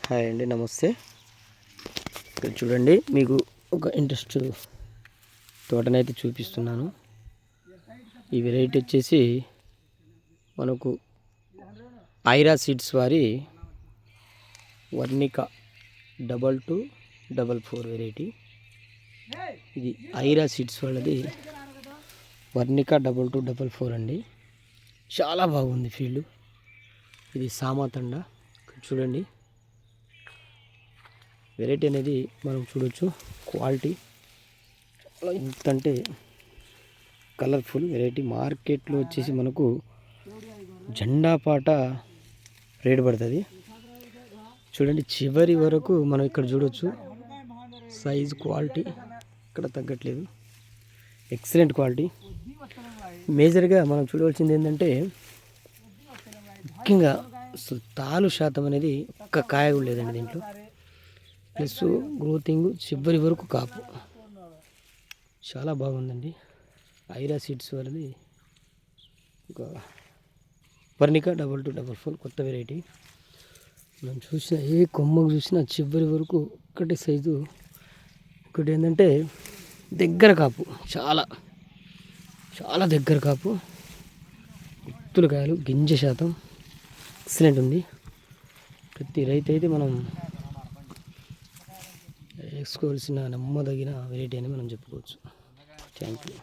Hi అండి, నమస్తే. ఇక్కడ చూడండి, మీకు ఒక ఇంట్రెస్ట్ తోటనైతే చూపిస్తున్నాను. ఈ వెరైటీ వచ్చేసి మనకు ఐరా సీడ్స్ వారి వర్ణిక 2244 వెరైటీ. ఇది ఐరా సీడ్స్ వాళ్ళది వర్ణిక 2244 అండి. చాలా బాగుంది ఫీల్డ్. ఇది సామాతండ. చూడండి, వెరైటీ అనేది మనం చూడొచ్చు. క్వాలిటీ చాలా ఎంతంటే కలర్ఫుల్ వెరైటీ. మార్కెట్లో వచ్చేసి మనకు జెండా పాట రేటు పడుతుంది. చూడండి, చివరి వరకు మనం ఇక్కడ చూడొచ్చు. సైజ్ క్వాలిటీ ఇక్కడ తగ్గట్లేదు. Excellent quality. మేజర్గా మనం చూడవలసింది ఏంటంటే, ముఖ్యంగా అసలు తాలు శాతం అనేది ఒక్క కాయ కూడా లేదండి దీంట్లో. ప్లస్ గ్రోతింగ్ చివరి వరకు కాపు చాలా బాగుందండి. ఐరా సీడ్స్ వాళ్ళది ఒక వర్ణిక 2244 కొత్త వెరైటీ. మనం చూసిన ఏ కొమ్మకు చూసినా చివరి వరకు ఒక్కటి సైజు. ఒకటి ఏంటంటే దగ్గర కాపు, చాలా చాలా దగ్గర కాపు, గుత్తుల కాయలు, గింజ శాతం ఎక్సలెంట్ ఉంది. ప్రతి రైతు అయితే మనం వేసుకోవాల్సిన నమ్మదగిన వెరైటీ అని మనం చెప్పుకోవచ్చు. Thank you.